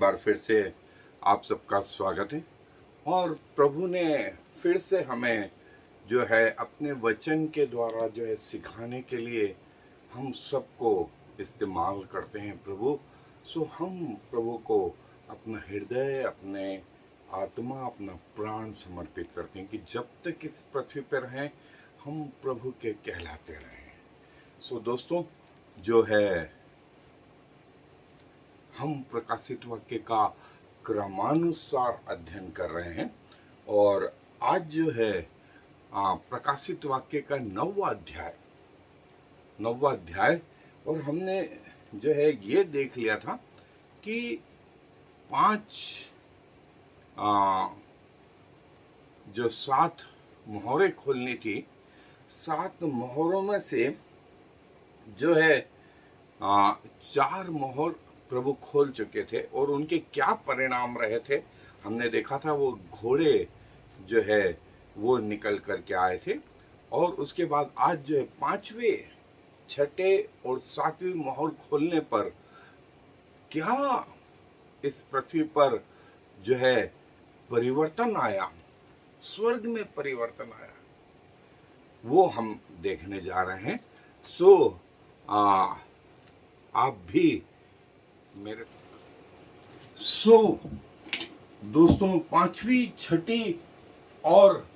बार फिर से आप सबका स्वागत है। और प्रभु ने फिर से हमें जो है अपने वचन के द्वारा जो है सिखाने के लिए हम सबको इस्तेमाल करते हैं प्रभु। सो हम प्रभु को अपना हृदय, अपने आत्मा, अपना प्राण समर्पित करते हैं कि जब तक इस पृथ्वी पर हैं हम प्रभु के कहलाते रहें। सो दोस्तों, जो है हम प्रकाशित वाक्य का क्रमानुसार अध्ययन कर रहे हैं और आज जो है प्रकाशित वाक्य का नौवा अध्याय। और हमने जो है ये देख लिया था कि 5 जो 7 मोहरें खोलनी थी, 7 मोहरों में से जो है 4 मोहर प्रभु खोल चुके थे और उनके क्या परिणाम रहे थे हमने देखा था। वो घोड़े जो है वो निकल करके आए थे। और उसके बाद आज जो है 5वें, 6ठे और 7वीं मोहर खोलने पर क्या इस पृथ्वी पर जो है परिवर्तन आया, स्वर्ग में परिवर्तन आया, वो हम देखने जा रहे हैं। सो आप भी मेरे दोस्तों 5वीं, 6ठी और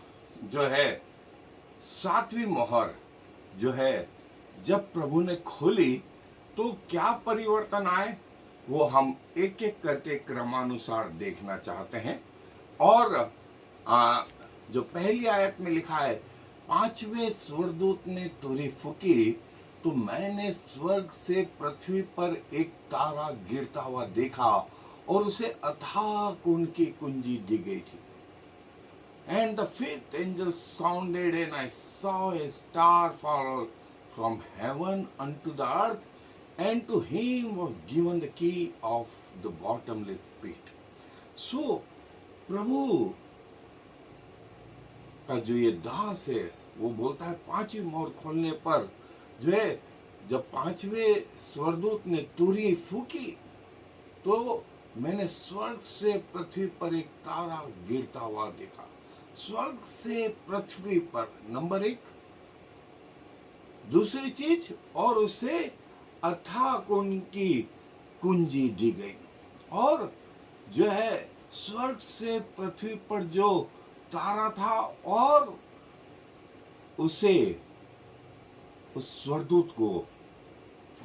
जो है 7वीं मोहर जो है जब प्रभु ने खोली तो क्या परिवर्तन आए वो हम एक एक करके क्रमानुसार देखना चाहते हैं। और जो पहली आयत में लिखा है, 5वें स्वर्गदूत ने तुरही फूकी तो मैंने स्वर्ग से पृथ्वी पर एक तारा गिरता हुआ देखा और उसे अथाह कुंड की कुंजी दी गई थी। And the fifth angel sounded, and I saw a star fall from heaven unto the earth, and to him was given the key of the bottomless pit. So, प्रभु का जो ये दास है वो बोलता है 5वीं मोहर खोलने पर जो है जब 5वें स्वर्गदूत ने तुरही फूकी तो मैंने स्वर्ग से पृथ्वी पर एक तारा गिरता हुआ देखा। स्वर्ग से पृथ्वी पर नंबर 1। दूसरी चीज, और उसे अथाह कुंड की कुंजी दी गई। और जो है स्वर्ग से पृथ्वी पर जो तारा था और उसे, उस स्वर्गदूत को,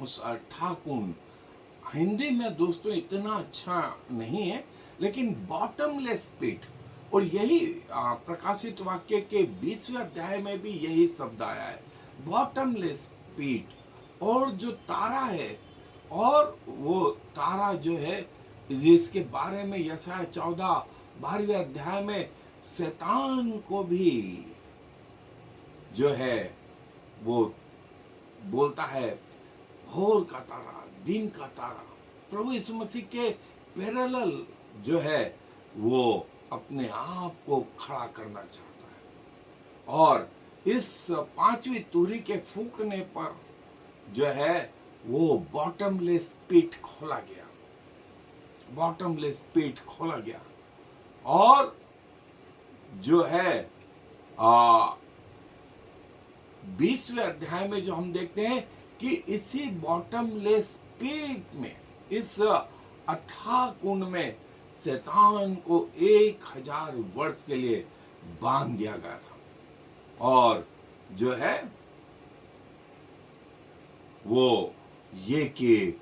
उस अथाह कुंड, हिंदी में दोस्तों इतना अच्छा नहीं है लेकिन बॉटमलेस पिट, और यही प्रकाशित वाक्य के 20वें अध्याय में भी यही शब्द आया है, बॉटमलेस पिट। और जो तारा है, और वो तारा जो है जिसके बारे में यशायाह 14-12वें अध्याय में शैतान को भी जो है वो बोलता है भोर का तारा, दिन का तारा। प्रभु यीशु मसीह के पैरेलल जो है वो अपने आप को खड़ा करना चाहता है। और इस 5वीं तुरही के फूंकने पर जो है वो बॉटमलेस पिट खोला गया, बॉटमलेस पिट खोला गया। और जो है 20वें अध्याय में जो हम देखते हैं कि इसी बॉटमलेस पिट में, इस अथाह कुंड में शैतान को 1000 वर्ष के लिए बांध दिया गया था। और जो है वो ये कि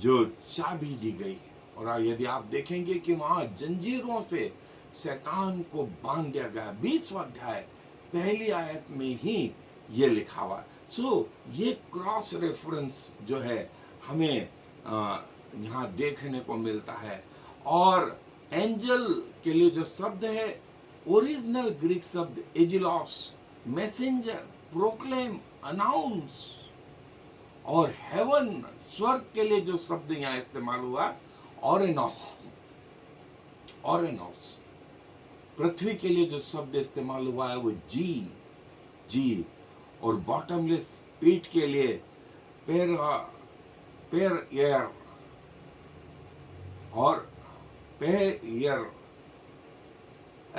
जो चाबी दी गई है, और यदि आप देखेंगे कि वहां जंजीरों से शैतान को बांध दिया गया। 20वां अध्याय पहली आयत में ही ये लिखा हुआ है। सो ये क्रॉस रेफरेंस जो है हमें यहाँ देखने को मिलता है। और एंजल के लिए जो शब्द है, ओरिजिनल ग्रीक शब्द एजिलॉस, मैसेंजर, प्रोक्लेम, अनाउंस। और हेवन, स्वर्ग के लिए जो शब्द यहाँ इस्तेमाल हुआ ऑरेनोस, ऑरेनोस। पृथ्वी के लिए जो शब्द इस्तेमाल हुआ है वो जी। और बॉटमलेस पिट के लिए पेर एयर, और पेयर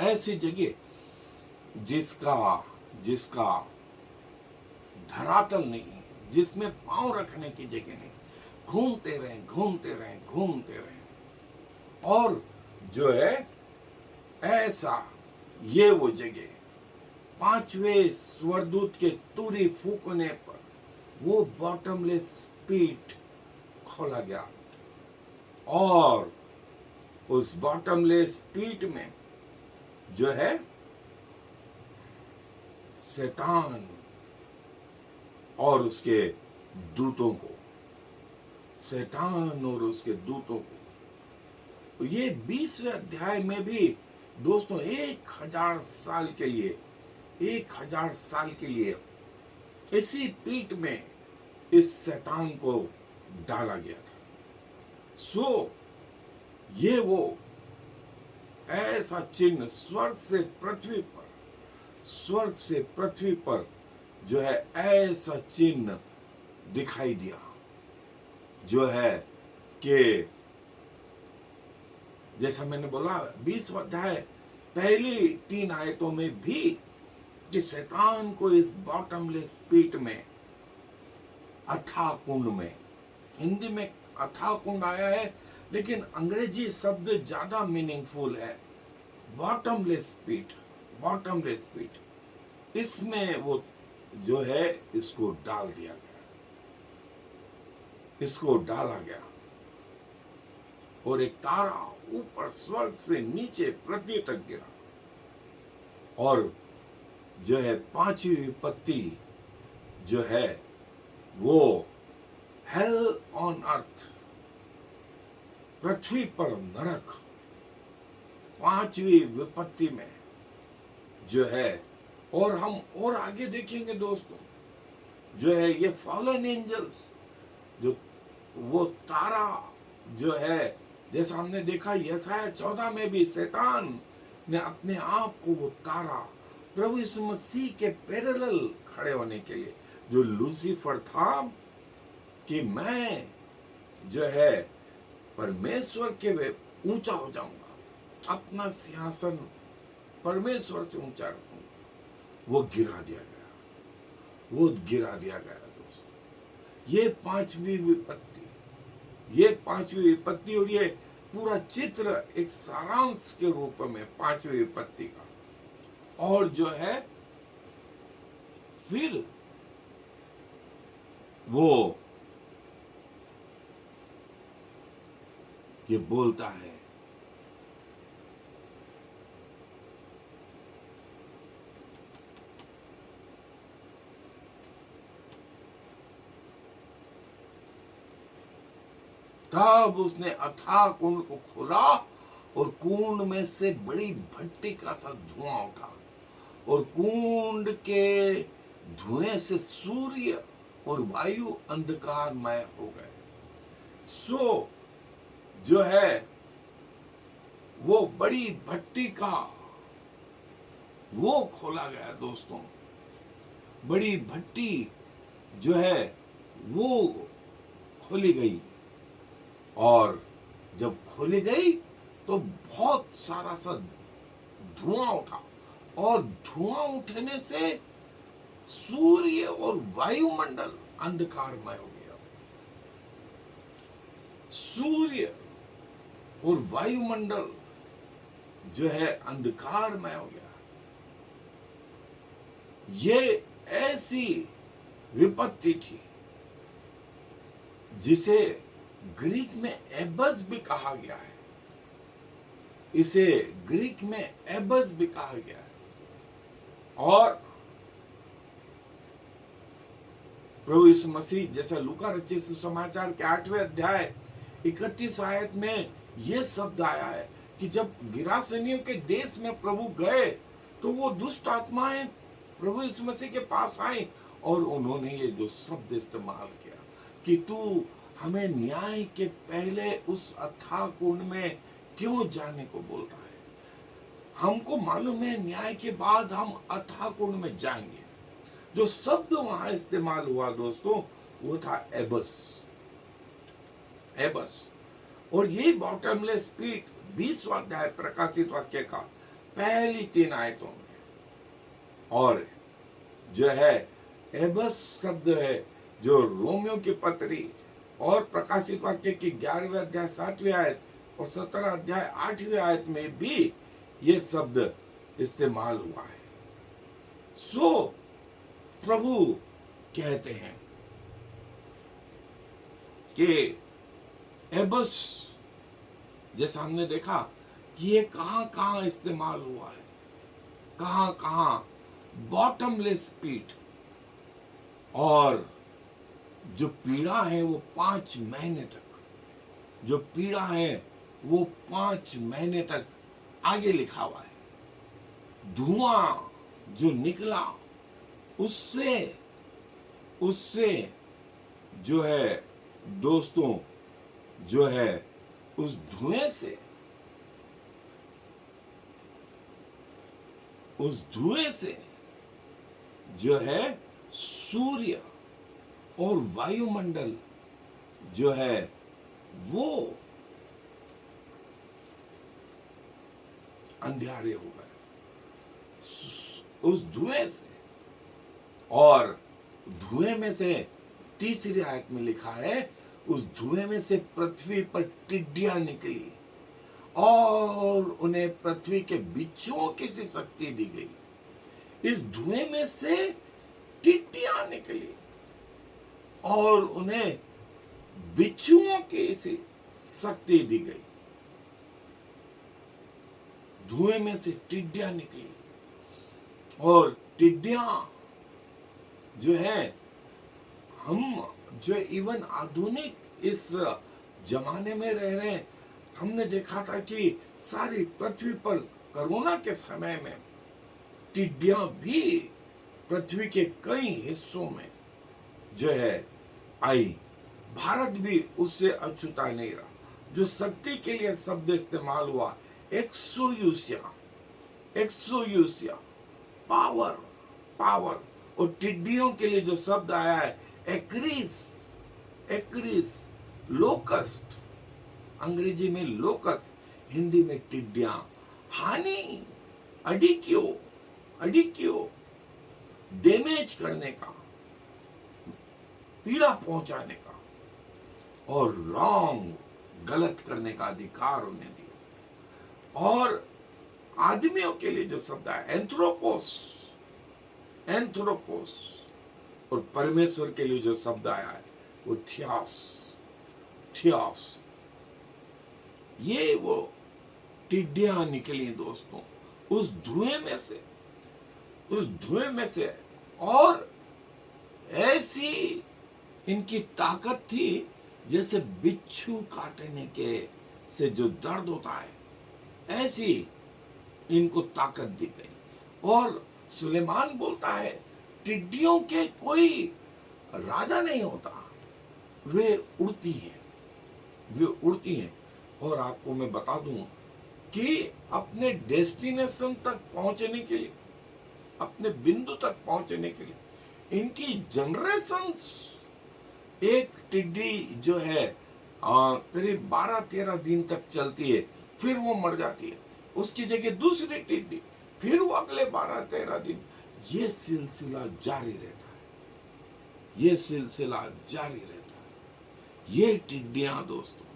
ऐसी जगह जिसका जिसका धरातल नहीं, जिसमें पांव रखने की जगह नहीं, घूमते रहें घूमते रहें घूमते रहें। और जो है ऐसा ये वो जगह, पांचवें स्वरदूत के तुरी फूकने पर वो बॉटमलेस पिट खोला गया और उस बॉटमलेस पिट में जो है शैतान और उसके दूतों को, शैतान और उसके दूतों को, तो ये 20वें अध्याय में भी दोस्तों 1000 साल के लिए, 1000 साल के लिए इसी पीठ में इस शैतान को डाला गया था। सो ये वो ऐसा चिन्ह स्वर्ग से पृथ्वी पर, स्वर्ग से पृथ्वी पर जो है ऐसा चिन्ह दिखाई दिया, जो है कि जैसा मैंने बोला 20 अध्याय पहली 3 आयतों में भी कि शैतान को इस बॉटमलेस पिट में, अथाह कुंड में, हिंदी में अथाह कुंड आया है लेकिन अंग्रेजी शब्द ज्यादा मीनिंगफुल है, बॉटमलेस पिट, बॉटमलेस पिट, इसमें वो जो है इसको डाल दिया गया, इसको डाला गया। और एक तारा ऊपर स्वर्ग से नीचे पृथ्वी तक गिरा और जो है पांचवी विपत्ति जो है वो हेल ऑन अर्थ, पृथ्वी पर नरक, पांचवी विपत्ति में जो है। और हम और आगे देखेंगे दोस्तों, जो है ये फॉलन एंजल्स, जो वो तारा जो है, जैसा हमने देखा यशाया 14 में भी शैतान ने अपने आप को वो तारा प्रभु यीशु मसीह के पैरेलल खड़े होने के लिए, जो लूसीफर था कि मैं जो है परमेश्वर के वे ऊंचा हो जाऊंगा, अपना सिंहासन परमेश्वर से ऊंचा रखूंगा, वो गिरा दिया गया, वो गिरा दिया गया दोस्तों। ये पांचवी विपत्ति, ये पांचवी विपत्ति, और ये पूरा चित्र एक सारांश के रूप में पांचवी विपत्ति का। और जो है फिर वो ये बोलता है तब उसने अथाह कुंड को खोला और कुंड में से बड़ी भट्टी का सा धुआं उठा और कुंड के धुएं से सूर्य और वायु अंधकारमय हो गए। सो जो है वो बड़ी भट्टी का वो खोला गया दोस्तों, बड़ी भट्टी जो है वो खोली गई। और जब खोली गई तो बहुत सारा सा धुआं उठा और धुआं उठने से सूर्य और वायुमंडल अंधकारमय हो गया। सूर्य और वायुमंडल जो है अंधकारमय हो गया। ये ऐसी विपत्ति थी जिसे ग्रीक में एबस भी कहा गया है, इसे ग्रीक में एबस भी कहा गया है। और प्रभु यीशु मसीह जैसा लूका रचित सुसमाचार के 8वें अध्याय 31 आयत में यह शब्द आया है कि जब गिरासेनियों के देश में प्रभु गए तो वो दुष्ट आत्माएं प्रभु यीशु मसीह के पास आई और उन्होंने ये जो शब्द इस्तेमाल किया कि तू हमें न्याय के पहले उस अथाह कुंड में क्यों जाने को बोल रहा है? हमको मालूम है न्याय के बाद हम अथाह कुंड में जाएंगे। जो शब्द वहां इस्तेमाल हुआ दोस्तों वो था एबस, एबस। और ये बॉटमलेस पीट 20वां अध्याय प्रकाशित वाक्य का पहली 3 आयतों में। और जो है एबस शब्द है जो रोमियो की पत्री और प्रकाशित वाक्य की 11वें अध्याय 7वीं आयत और 17 अध्याय 8वीं आयत में भी ये शब्द इस्तेमाल हुआ है। सो प्रभु कहते हैं कि एबस, जैसा हमने देखा कि ये कहां कहां इस्तेमाल हुआ है, कहां कहां बॉटमलेस पीट। और जो पीड़ा है वो 5 महीने तक, जो पीड़ा है वो 5 महीने तक आगे लिखा हुआ है। धुआं जो निकला उससे उससे जो है दोस्तों, जो है उस धुएं से, उस धुएं से जो है सूर्य और वायुमंडल जो है वो अंधेरे हो गए उस धुएं से। और धुएं में से तीसरी आयत में लिखा है, उस धुएं में से पृथ्वी पर टिड्डियां निकली और उन्हें पृथ्वी के बिच्छुओं की सी शक्ति दी गई। इस धुएं में से टिड्डियां निकली और उन्हें बिच्छुओं की सी शक्ति दी गई। धुएं में से टिड्डियां निकली और टिड्डियां जो है, हम जो इवन आधुनिक इस जमाने में रह रहे हैं, हमने देखा था कि सारी पृथ्वी पर कोरोना के समय में टिड्डियां भी पृथ्वी के कई हिस्सों में जो है आई। भारत भी उससे अछूता नहीं रहा। जो शक्ति के लिए शब्द इस्तेमाल हुआ, एक्सोयूसिया, एक्सोयूसिया, पावर, पावर। और टिड्डियों के लिए जो शब्द आया है एक्रिस, एक्रिस, लोकस्ट, अंग्रेजी में लोकस्ट, हिंदी में टिड्डियां। हानि, अडिक्यो, अडिक्यो, डैमेज करने का, पीड़ा पहुंचाने का और रॉन्ग, गलत करने का अधिकार उन्हें दिया। और आदमियों के लिए जो शब्द है एंथ्रोपोस, एंथ्रोपोस। और परमेश्वर के लिए जो शब्द आया है वो थियास, थियास। ये वो टिड्डियां निकली दोस्तों उस धुएं में से, उस धुएं में से। और ऐसी इनकी ताकत थी जैसे बिच्छू काटने के से जो दर्द होता है, ऐसी इनको ताकत दी गई। और सुलेमान बोलता है टिड्डियों के कोई राजा नहीं होता, वे उड़ती हैं, वे उड़ती हैं। और आपको मैं बता दूं कि अपने डेस्टिनेशन तक पहुंचने के लिए, अपने बिंदु तक पहुंचने के लिए इनकी जनरेशंस, एक टिड्डी जो है करीब 12-13 दिन तक चलती है, फिर वो मर जाती है। उसकी जगह दूसरी टिड्डी, फिर वो अगले 12-13 दिन, ये सिलसिला जारी रहता है, ये सिलसिला जारी रहता है। ये टिड्डियां दोस्तों,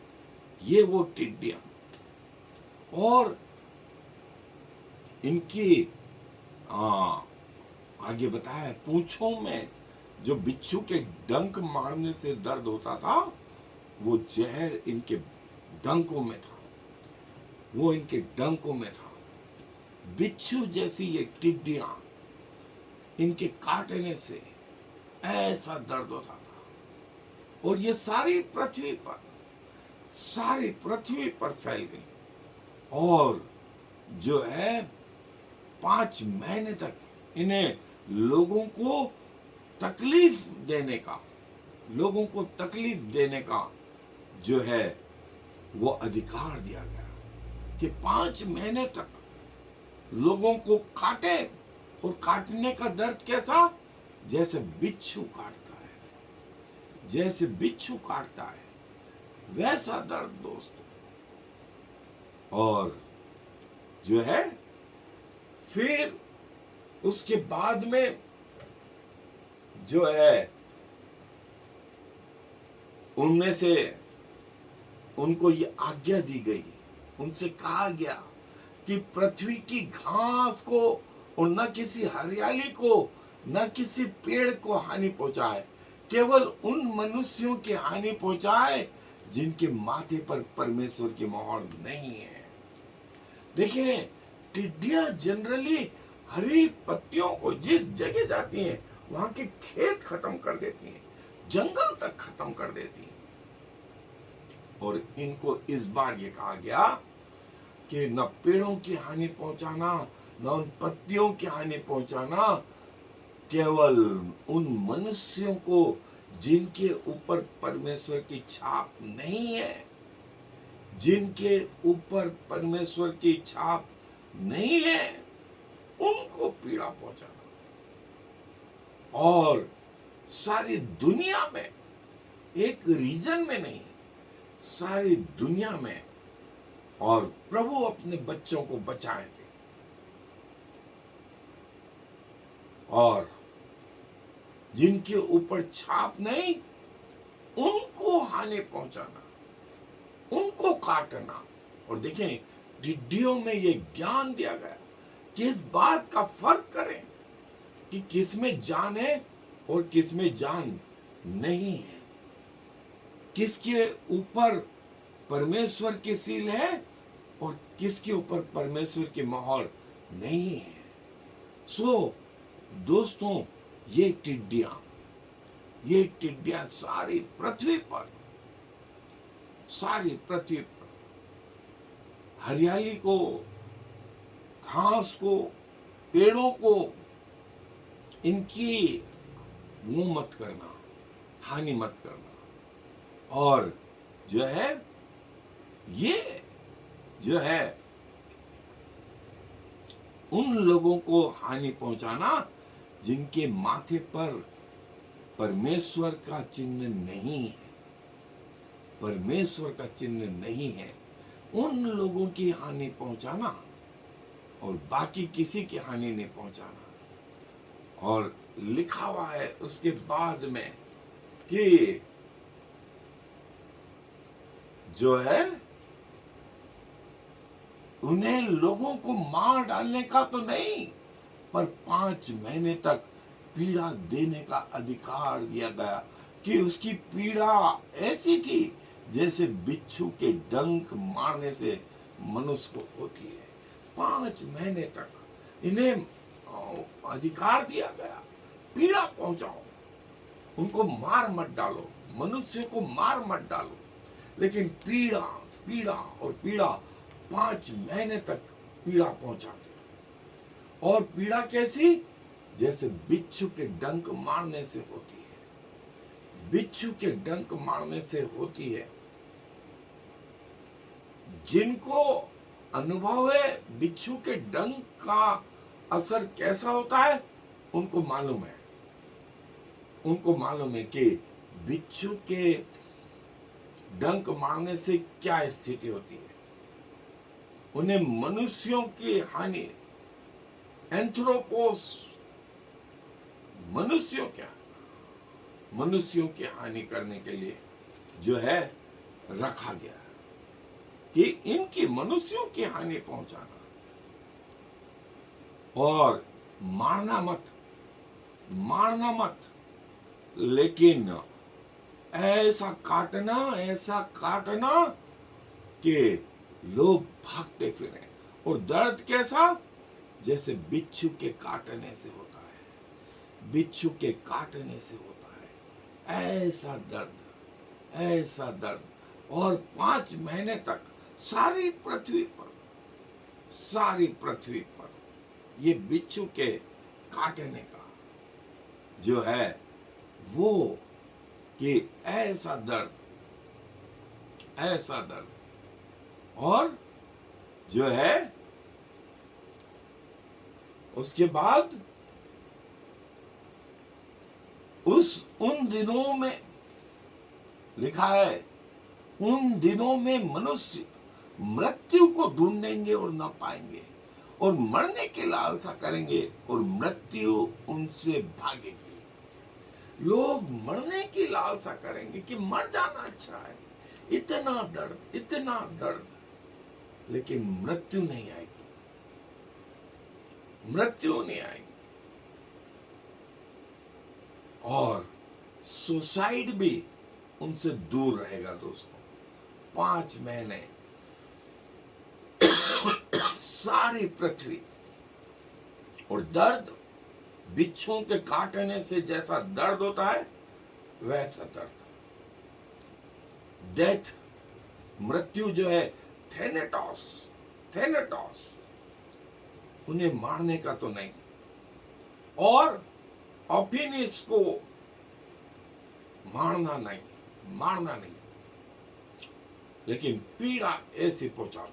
ये वो टिड्डियां। और इनकी आगे बताया है, पूंछों में जो बिच्छू के डंक मारने से दर्द होता था, वो जहर इनके डंकों में था, वो इनके डंकों में था। बिच्छू जैसी ये टिड्डियां, इनके काटने से ऐसा दर्द होता था। और ये सारी पृथ्वी पर, सारी पृथ्वी पर फैल गई। और जो है 5 महीने तक इन्हें लोगों को तकलीफ देने का, लोगों को तकलीफ देने का जो है वो अधिकार दिया गया कि 5 महीने तक लोगों को काटे। और काटने का दर्द कैसा? जैसे बिच्छू काटता है, जैसे बिच्छू काटता है वैसा दर्द दोस्तों। और जो है फिर उसके बाद में जो है उनमें से उनको ये आज्ञा दी गई, उनसे कहा गया कि पृथ्वी की घास को और न किसी हरियाली को, न किसी पेड़ को हानि पहुंचाए, केवल उन मनुष्यों की हानि पहुंचाए जिनके माथे पर परमेश्वर की मोहर नहीं है। देखिए, टिड्डियां जनरली हरी पत्तियों को जिस जगह जाती हैं वहां के खेत खत्म कर देती हैं, जंगल तक खत्म कर देती हैं। और इनको इस बार ये कहा गया कि न पेड़ों की हानि पहुंचाना, न उन पत्तियों की हानि पहुंचाना, केवल उन मनुष्यों को जिनके ऊपर परमेश्वर की छाप नहीं है, जिनके ऊपर परमेश्वर की छाप नहीं है, उनको पीड़ा पहुंचाना। और सारी दुनिया में, एक रीजन में नहीं, सारी दुनिया में। और प्रभु अपने बच्चों को बचाएंगे। और जिनके ऊपर छाप नहीं, उनको हानि पहुंचाना, उनको काटना। और देखें, टिड्डियों में ये ज्ञान दिया गया कि इस बात का फर्क करें कि किसमें जान है और किसमें जान नहीं है, किसके ऊपर परमेश्वर की सील है और किसके ऊपर परमेश्वर की मोहर नहीं है। सो दोस्तों, ये टिड्डियां सारी पृथ्वी पर हरियाली को, घास को, पेड़ों को, इनकी वो मत करना, हानि मत करना। और जो है ये जो है उन लोगों को हानि पहुंचाना जिनके माथे पर परमेश्वर का चिन्ह नहीं है, परमेश्वर का चिन्ह नहीं है, उन लोगों की हानि पहुंचाना और बाकी किसी की हानि नहीं पहुंचाना। और लिखा हुआ है उसके बाद में कि जो है उन्हें लोगों को मार डालने का तो नहीं, पर 5 महीने तक पीड़ा देने का अधिकार दिया गया। कि उसकी पीड़ा ऐसी थी जैसे बिच्छू के डंक मारने से मनुष्य को होती है। 5 महीने तक इन्हें अधिकार दिया गया, पीड़ा पहुंचाओ, उनको मार मत डालो, मनुष्य को मार मत डालो, लेकिन पीड़ा पीड़ा और पीड़ा 5 महीने तक पीड़ा पहुंचाते। और पीड़ा कैसी? जैसे बिच्छू के डंक मारने से होती है, बिच्छू के डंक मारने से होती है। जिनको अनुभव है बिच्छू के डंक का असर कैसा होता है, उनको मालूम है, उनको मालूम है कि बिच्छू के डंक मारने से क्या स्थिति होती है। उन्हें मनुष्यों की हानि, एंथ्रोपोस, मनुष्यों की हानि करने के लिए जो है रखा गया कि इनकी मनुष्यों की हानि पहुंचाना। और मारना मत, लेकिन ऐसा काटना कि लोग भागते फिरें। और दर्द कैसा? जैसे बिच्छू के काटने से होता है, बिच्छू के काटने से होता है, ऐसा दर्द। और 5 महीने तक सारी पृथ्वी पर ये बिच्छू के काटने का जो है वो कि ऐसा दर्द। और जो है उसके बाद उन दिनों में लिखा है, उन दिनों में मनुष्य मृत्यु को ढूंढेंगे और न पाएंगे, और मरने की लालसा करेंगे और मृत्यु उनसे भागेगी। लोग मरने की लालसा करेंगे कि मर जाना अच्छा है, इतना दर्द, इतना दर्द, लेकिन मृत्यु नहीं आएगी, मृत्यु नहीं आएगी। और सुसाइड भी उनसे दूर रहेगा दोस्तों। 5 महीने सारी पृथ्वी, और दर्द बिच्छुओं के काटने से जैसा दर्द होता है वैसा दर्द, डेथ, मृत्यु जो है, थेनेटोस, थेनेटोस, उन्हें मारने का तो नहीं, और ऑफिनिस को मारना नहीं, मारना नहीं, लेकिन पीड़ा ऐसी पहुंचाओ,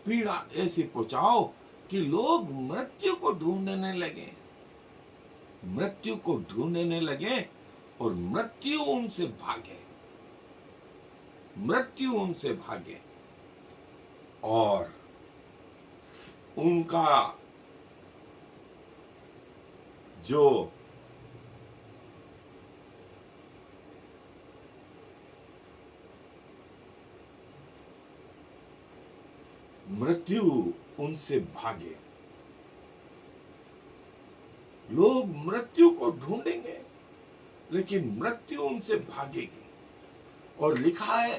पीड़ा ऐसी पहुंचाओ कि लोग मृत्यु को ढूंढने लगे, मृत्यु को ढूंढने लगे, और मृत्यु उनसे भागे, मृत्यु उनसे भागे, और उनका जो मृत्यु उनसे भागे। लोग मृत्यु को ढूंढेंगे, लेकिन मृत्यु उनसे भागेगी। और लिखा है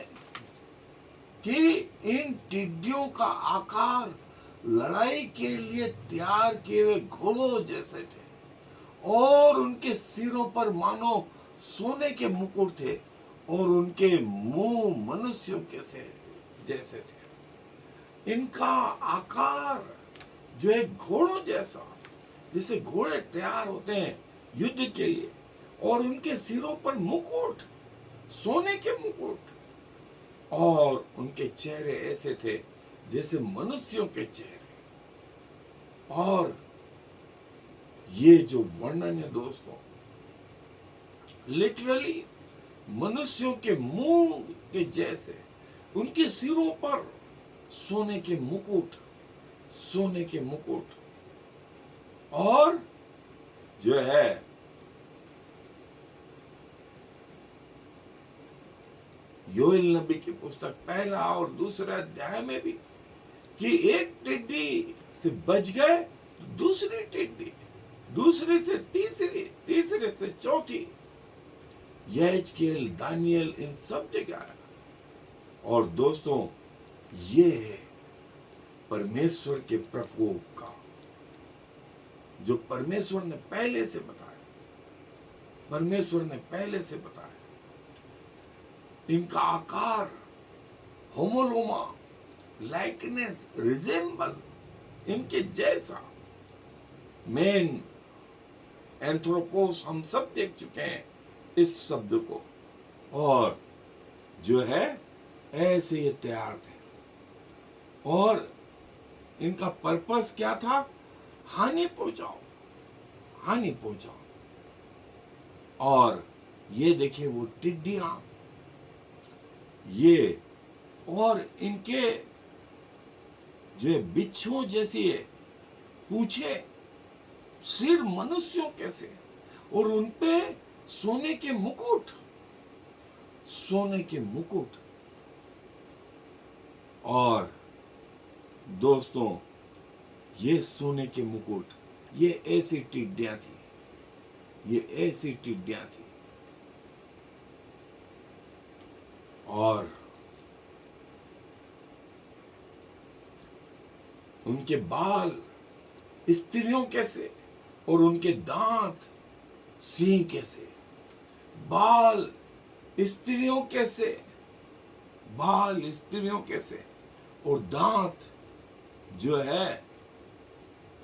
कि इन टिड्डियों का आकार लड़ाई के लिए तैयार किए हुए घोड़ों जैसे थे, और उनके सिरों पर मानो सोने के मुकुट थे, और उनके मुंह मनुष्यों के से जैसे थे। इनका आकार जो है घोड़ों जैसा, जैसे घोड़े तैयार होते हैं युद्ध के लिए, और उनके सिरों पर मुकुट, सोने के मुकुट, और उनके चेहरे ऐसे थे जैसे मनुष्यों के चेहरे। और ये जो वर्णन है दोस्तों, लिटरली मनुष्यों के मुंह के जैसे, उनके सिरों पर सोने के मुकुट, सोने के मुकुट, और जो है योएल नबी की पुस्तक 1 और 2 अध्याय में भी, कि एक टिड्डी से बच गए तो दूसरी टिड्डी, दूसरे से तीसरी, तीसरे से चौथी, यहेजकेल, दानियल, इन सब जगह आया। और दोस्तों, ये है परमेश्वर के प्रकोप का, जो परमेश्वर ने पहले से बताया, परमेश्वर ने पहले से बताया। इनका आकार, होमोलोमा, लाइकनेस, रिजेंबल, इनके जैसा। मेन एंथ्रोपोस हम सब देख चुके हैं इस शब्द को, और जो है ऐसे ये तैयार थे। और इनका पर्पस क्या था? हानि पहुंचाओ, हानि पहुंचाओ। और ये देखिए वो टिड्डियां, ये, और इनके जो बिच्छुओं जैसी है पूछे, सिर मनुष्यों कैसे, और उनपे सोने के मुकुट, सोने के मुकुट। और दोस्तों, ये सोने के मुकुट, ये ऐसी टिड्डियां थी, ये ऐसी टिड्डियां थी। और उनके बाल स्त्रियों कैसे, और उनके दांत सिंह कैसे। बाल स्त्रियों कैसे, बाल स्त्रियों कैसे, और दांत जो है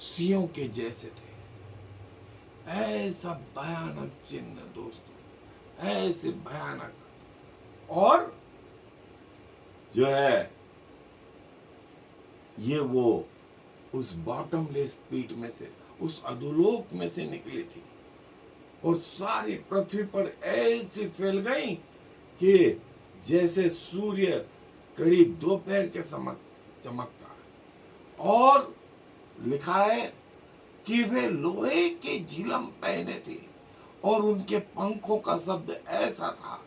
सिंहों के जैसे थे। ऐसा भयानक चिन्ह दोस्तों, ऐसे भयानक। और जो है ये वो उस बॉटमलेस पीट में से, उस अधोलोक में से निकली थी, और सारी पृथ्वी पर ऐसी फैल गई कि जैसे सूर्य करीब दोपहर के समय चमकता है। और लिखा है कि वे लोहे के झिलम पहने थे और उनके पंखों का शब्द ऐसा था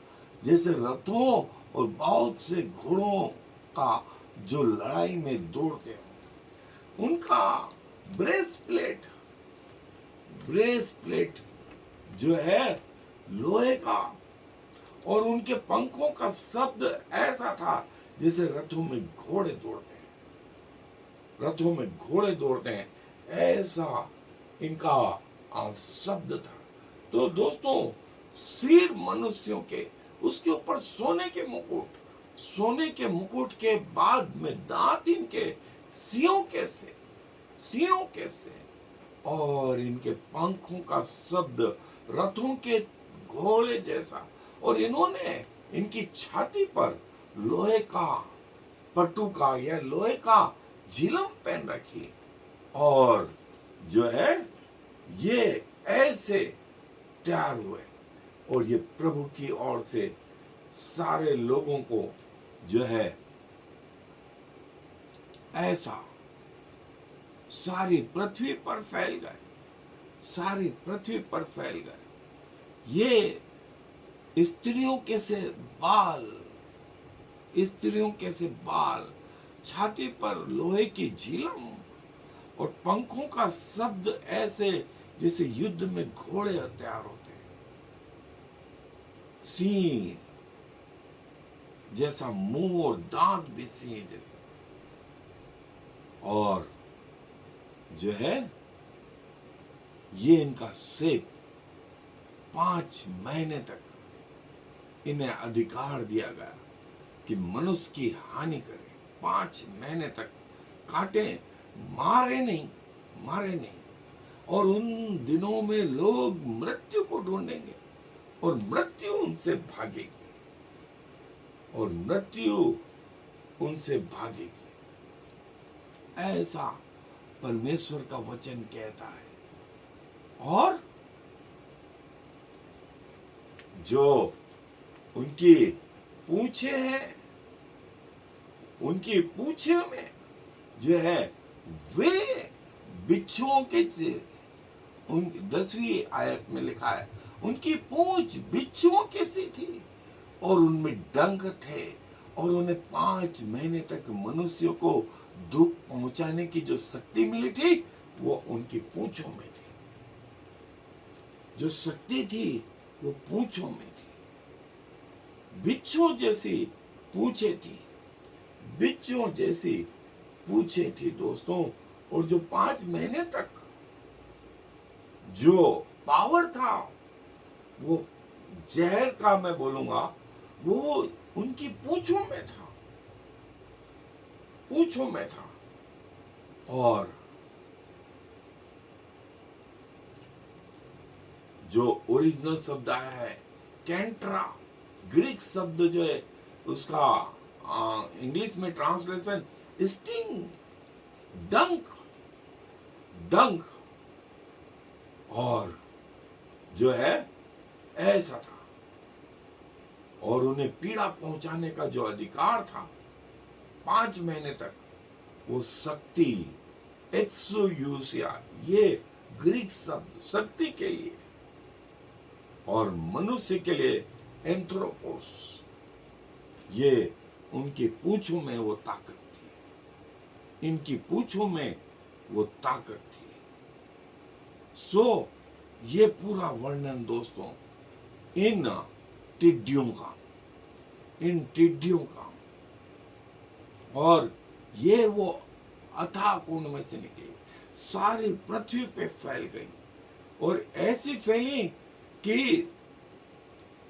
जैसे रथों और बहुत से घोड़ों का जो लड़ाई में दौड़ते हो। उनका ब्रेसप्लेट ब्रेसप्लेट जो है लोहे का, और उनके पंखों का शब्द ऐसा था जैसे रथों में घोड़े दौड़ते हैं, रथों में घोड़े दौड़ते हैं, ऐसा इनका शब्द था। तो दोस्तों, सिर मनुष्यों के, उसके ऊपर सोने के मुकुट, सोने के मुकुट के बाद में दांत इनके सियों के से, और इनके पंखों का शब्द रथों के घोड़े जैसा, और इन्होंने इनकी छाती पर लोहे का पटुका या लोहे का झिलम पहन रखी, और जो है ये ऐसे तैयार हुए, और ये प्रभु की ओर से सारे लोगों को जो है ऐसा सारी पृथ्वी पर फैल गए, सारी पृथ्वी पर फैल गए। ये स्त्रियों के से बाल, स्त्रियों के से बाल, छाती पर लोहे की झिलम, और पंखों का शब्द ऐसे जैसे युद्ध में घोड़े तैयार होते हैं, सिंह जैसा मुंह और दांत भी सिंह जैसे, और जो है ये इनका सेब 5 महीने तक इन्हें अधिकार दिया गया कि मनुष्य की हानि करे। 5 महीने तक काटे, मारे नहीं, और उन दिनों में लोग मृत्यु को ढूंढेंगे और मृत्यु उनसे भागेगी, और मृत्यु उनसे भागेगी, ऐसा परमेश्वर का वचन कहता है। और जो उनकी पूंछे हैं, उनकी पूंछे में जो है वे बिच्छुओं के, 10वीं आयत में लिखा है, उनकी पूंछ बिच्छुओं की सी थी और उनमें डंक थे, और उन्हें 5 महीने तक मनुष्यों को दुख पहुंचाने की जो शक्ति मिली थी वो उनकी पूंछों में थी। जो शक्ति थी वो पूंछों में थी। बिच्छुओं जैसी पूंछे थी, बिच्छुओं जैसी पूंछे थी दोस्तों। और जो 5 महीने तक जो पावर था वो जहर का, मैं बोलूंगा, वो उनकी पूंछों में था, पूंछों में था। और जो ओरिजिनल शब्द आया है कैंट्रा, ग्रीक शब्द जो है उसका इंग्लिश में ट्रांसलेशन स्टिंग, डंक, डंक, और जो है ऐसा था। और उन्हें पीड़ा पहुंचाने का जो अधिकार था 5 महीने तक, वो शक्ति, एक्सोयूसिया, ये ग्रीक शब्द शक्ति के लिए, और मनुष्य के लिए एंथ्रोपोस, ये उनकी पूंछों में वो ताकत थी, इनकी पूंछों में वो ताकत थी। सो ये पूरा वर्णन दोस्तों इन टिड्डियों का, इन टिड्डियों का, और ये वो अथाह कुंड में से निकली, सारी पृथ्वी पे फैल गई, और ऐसी फैली कि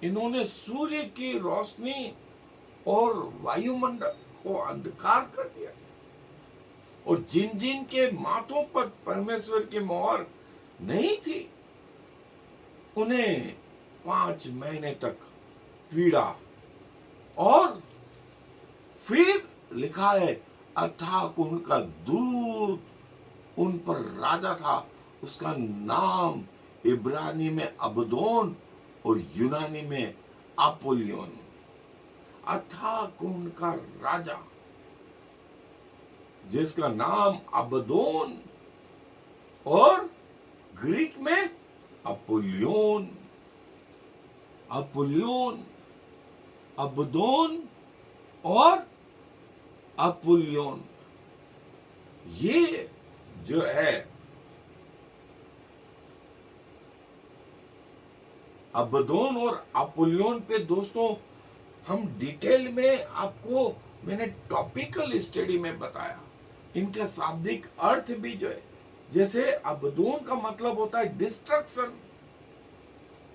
इन्होंने सूर्य की रोशनी और वायुमंडल को अंधकार कर दिया, और जिन जिन के माथों पर परमेश्वर की मोहर नहीं थी उन्हें 5 महीने तक पीड़ा। और फिर लिखा है अथाह कुंड का दूत उन पर राजा था, उसका नाम इब्रानी में अबदोन और यूनानी में अपोलियोन। अथाह कुंड का राजा, जिसका नाम अबदोन और ग्रीक में अपुल्योन, अपुल्योन, अबदोन और अपुल्योन, ये जो है अबदोन और अपुल्योन पे दोस्तों हम डिटेल में आपको मैंने टॉपिकल स्टडी में बताया। इनका शाब्दिक अर्थ भी जो है, जैसे अबदोन का मतलब होता है डिस्ट्रक्शन,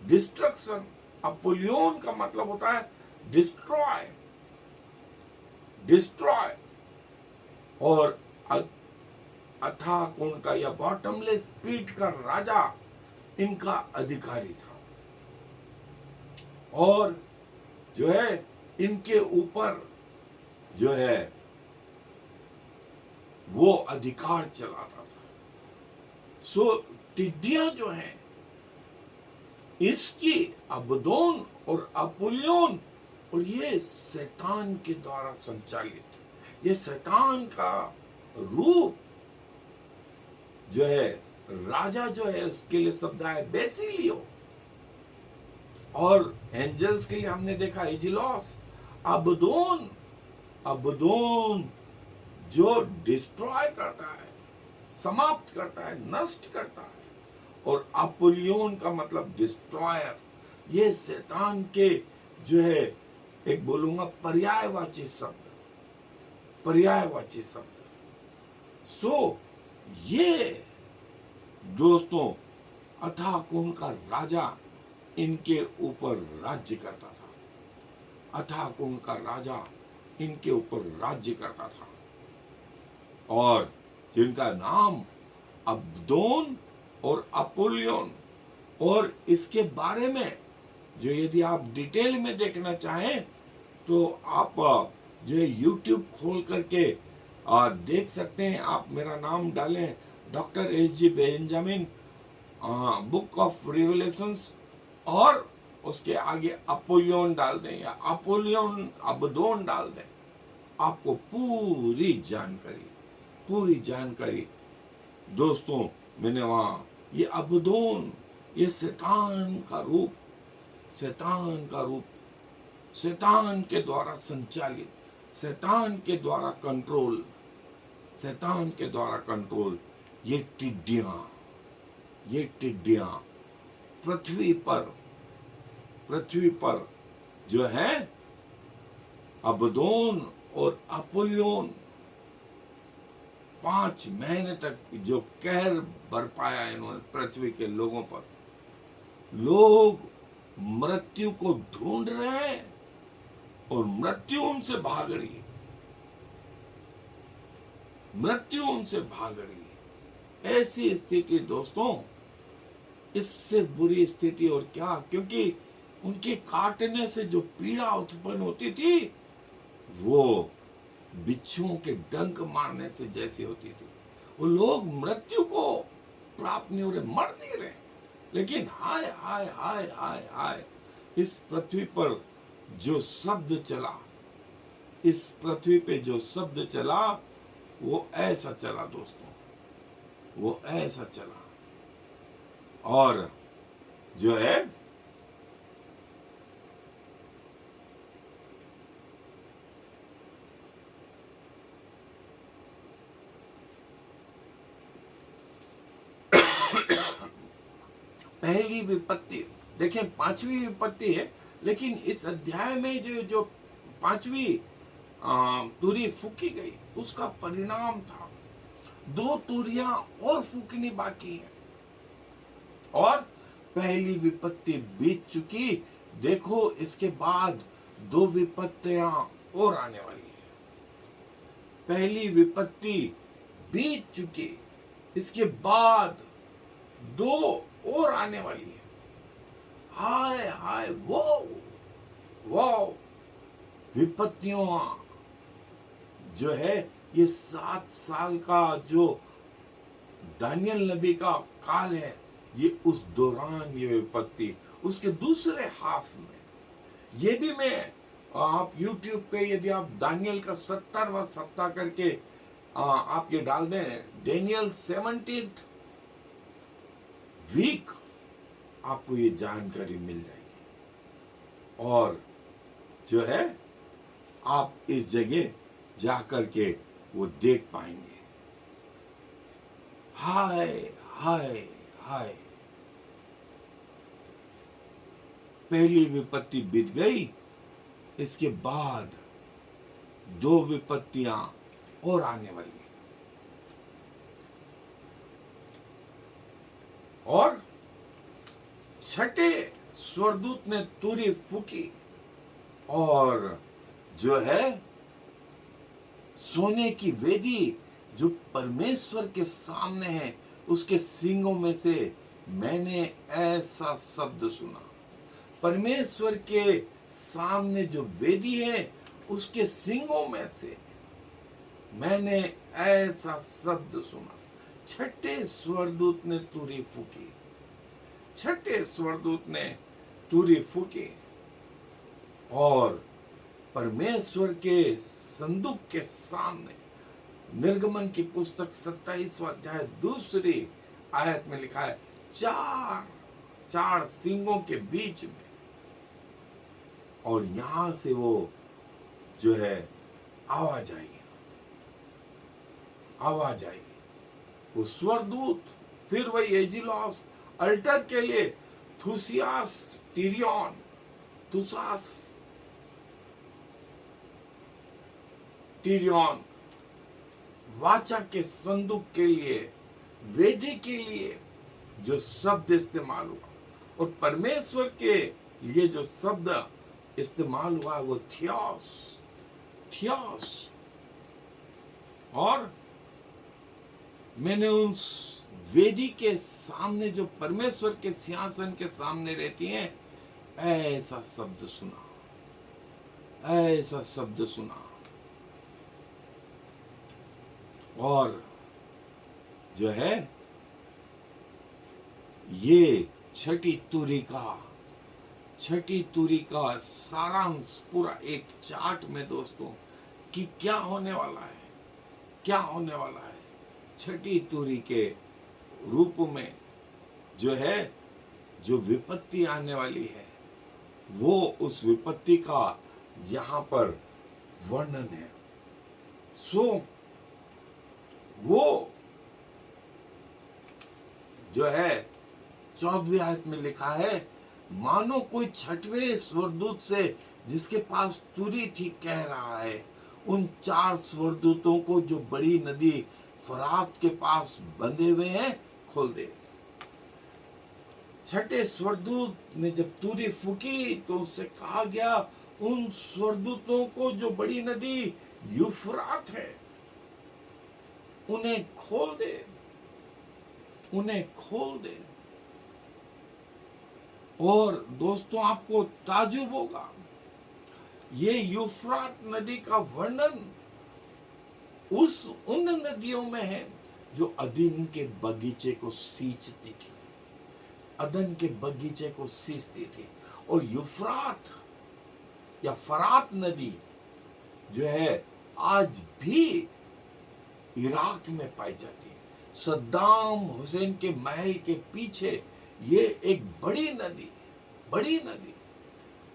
डिस्ट्रक्शन। अपुल्योन का मतलब होता है डिस्ट्रॉय, डिस्ट्रॉय। और अथाह कुंड का या बॉटमलेस पिट का राजा इनका अधिकारी था, और जो है इनके ऊपर जो है वो अधिकार चलाता था। सो टिड्डियां जो है इसकी अबदोन और अपुल्योन, और ये शैतान के द्वारा संचालित, ये शैतान का रूप जो है, राजा जो है उसके लिए शब्द है बेसिलियो, और एंजल्स के लिए हमने देखा एजिलोस। अबदोन, अबदोन जो डिस्ट्रॉय करता है, समाप्त करता है, नष्ट करता है, और अपुल्योन का मतलब डिस्ट्रॉयर। ये शैतान के जो है एक बोलूंगा पर्यायवाची शब्द, पर्यायवाची शब्द। सो ये दोस्तों अथाह कुंड का राजा इनके ऊपर राज्य करता था, अथाह कुंड का राजा इनके ऊपर राज्य करता था, और जिनका नाम अबदोन और अपुल्योन। और इसके बारे में जो यदि आप डिटेल में देखना चाहें तो आप जो है यूट्यूब खोल करके देख सकते हैं। आप मेरा नाम डालें doctor S G. Benjamin, Book of Revelations, और उसके आगे अपोलियन डाल दें या अपोलियन अबदोन डाल दें, आपको पूरी जानकारी, पूरी जानकारी दोस्तों मैंने वहां ये अबदोन, ये शैतान का रूप, शैतान का रूप, शैतान के द्वारा संचालित, शैतान के द्वारा कंट्रोल, शैतान के द्वारा कंट्रोल, ये टिड्डियां, ये टिड्डियां पृथ्वी पर, पृथ्वी पर जो है अबदोन और अपुल्योन 5 महीने तक जो कहर बरपाया इन्होंने पृथ्वी के लोगों पर। लोग मृत्यु को ढूंढ रहे हैं और मृत्यु उनसे भाग रही है, मृत्यु उनसे भाग रही है। ऐसी स्थिति दोस्तों, इससे बुरी स्थिति और क्या, क्योंकि उनके काटने से जो पीड़ा उत्पन्न होती थी वो बिच्छुओं के डंक मारने से जैसी होती थी। वो लोग मृत्यु को प्राप्त नहीं हो रहे, मर नहीं रहे, लेकिन हाय हाय हाय हाय हाय, इस पृथ्वी पर जो शब्द चला, इस पृथ्वी पे जो शब्द चला वो ऐसा चला दोस्तों, वो ऐसा चला। और जो है पहली विपत्ति, देखिए 5वीं विपत्ति है, लेकिन इस अध्याय में जो 5वीं तुरी फूकी गई उसका परिणाम था 2 तुरियां और फूकनी बाकी है, और पहली विपत्ति बीत चुकी। देखो इसके बाद 2 विपत्तियां और आने वाली है। पहली विपत्ति बीत चुकी, इसके बाद 2 और आने वाली है। हाय हाय, वो विपत्तियों जो है, ये 7 साल का जो दानियल नबी का काल है, ये उस दौरान ये विपत्ति, उसके दूसरे हाफ में, ये भी मैं आप YouTube पे यदि आप दानियल का 70वां सप्ताह करके आप ये डाल दें, डेनियल 70th वीक, आपको ये जानकारी मिल जाएगी और जो है आप इस जगह जाकर के वो देख पाएंगे। हाय हाय हाय, पहली विपत्ति बीत गई, इसके बाद 2 विपत्तियां और आने वाली हैं। और छठे स्वर्गदूत ने तुरी फूकी और जो है सोने की वेदी जो परमेश्वर के सामने है, उसके सींगों में से मैंने ऐसा शब्द सुना। परमेश्वर के सामने जो वेदी है, उसके सींगों में से मैंने ऐसा शब्द सुना। छठे स्वर्गदूत ने तुरी फूकी, छठे स्वर्गदूत ने तुरी फूकी और परमेश्वर के संदूक के सामने, निर्गमन की पुस्तक 27वां अध्याय 2 आयत में लिखा है, चार सींगों के बीच में, और यहां से वो जो है आवाज आएगी। वो स्वर्गदूत फिर वही एजिलोस अल्टर के लिए थुसियास टीरियन वाचा के संदूक के लिए, वेदी के लिए जो शब्द इस्तेमाल हुआ, और परमेश्वर के लिए जो शब्द इस्तेमाल हुआ वो थियोस। और मैंने उस वेदी के सामने जो परमेश्वर के सिंहासन के सामने रहती हैं, ऐसा शब्द सुना। और जो है ये छठी तुरी का सारांश पूरा एक चार्ट में दोस्तों, कि क्या होने वाला है। छठी तुरी के रूप में जो है, जो विपत्ति आने वाली है, वो उस विपत्ति का यहां पर वर्णन है। वो जो है 14वीं आयत में लिखा है, मानो कोई छठवें स्वर्गदूत से जिसके पास तुरी थी कह रहा है, उन 4 स्वर्गदूतों को जो बड़ी नदी फरात के पास बंधे हुए हैं, खोल दे। छठे स्वर्गदूत ने जब तुरी फूकी तो उससे कहा गया, उन स्वर्गदूतों को जो बड़ी नदी यूफ्रात है, उन्हें खोल दे। और दोस्तों, आपको ताजुब होगा, ये यूफ्रात नदी का वर्णन उन नदियों में है जो अदन के बगीचे को सींचती थी। और यूफ्रात या फरात नदी जो है आज भी इराक में पाई जाती है। सद्दाम हुसैन के महल के पीछे ये एक बड़ी नदी,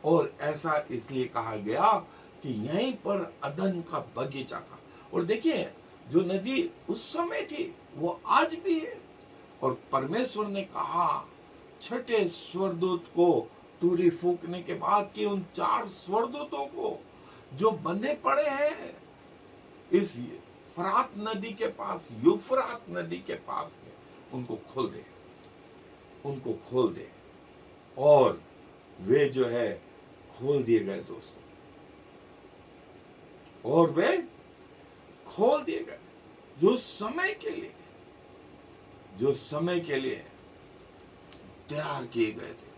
और ऐसा इसलिए कहा गया कि यहीं पर अदन का बगीचा था। और देखिए, जो नदी उस समय थी वो आज भी है। और परमेश्वर ने कहा छठे स्वर्गदूत को तुरी फूकने के बाद कि उन 4 स्वर्गदूतों को जो बंधे पड़े हैं इस फरात नदी के पास, यूफ्रात नदी के पास में, उनको खोल दे। और वे जो है खोल दिए गए दोस्तों, और वे खोल दिए गए जो समय के लिए तैयार किए गए थे,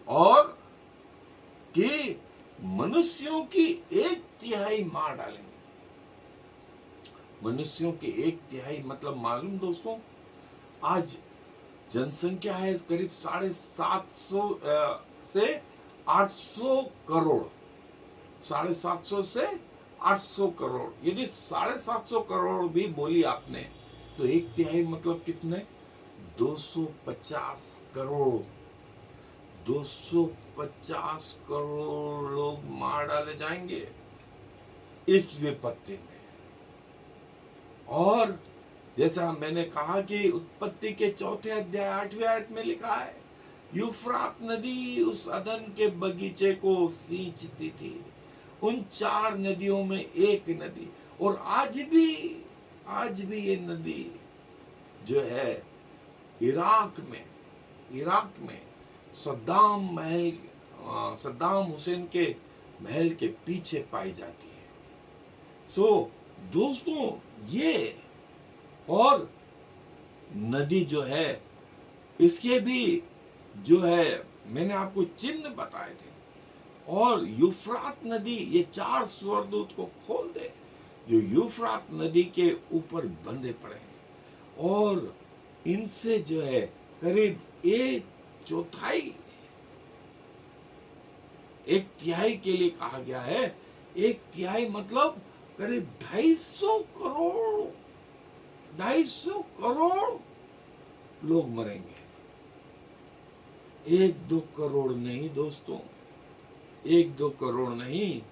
और कि मनुष्यों की 1/3 मार डालेंगे। मनुष्यों की 1/3 मतलब मालूम दोस्तों, आज जनसंख्या है करीब 750 से 800 करोड़। 750 से 800 करोड़। यदि 750 करोड़ भी बोली आपने तो 1/3 मतलब कितने? 250 करोड़। 250 करोड़ लोग मार डाले जाएंगे इस विपत्ति में। और जैसा मैंने कहा कि उत्पत्ति के 4 अध्याय 8वें आयत में लिखा है, यूफ्रात नदी उस अदन के बगीचे को सींचती थी, उन 4 नदियों में एक नदी। और आज भी ये नदी जो है इराक में सद्दाम हुसैन के महल के पीछे पाई जाती है। सो दोस्तों, ये और नदी जो है इसके भी जो है मैंने आपको चिन्ह बताए थे। और यूफ्रात नदी, ये 4 स्वर्गदूत को खोल दे जो यूफ्रात नदी के ऊपर बंधे पड़े हैं। और इनसे जो है करीब 1/4 1/3 के लिए कहा गया है। 1/3 मतलब करीब 250 करोड़ लोग मरेंगे। 1-2 करोड़ नहीं दोस्तों, 1-2 करोड़ नहीं,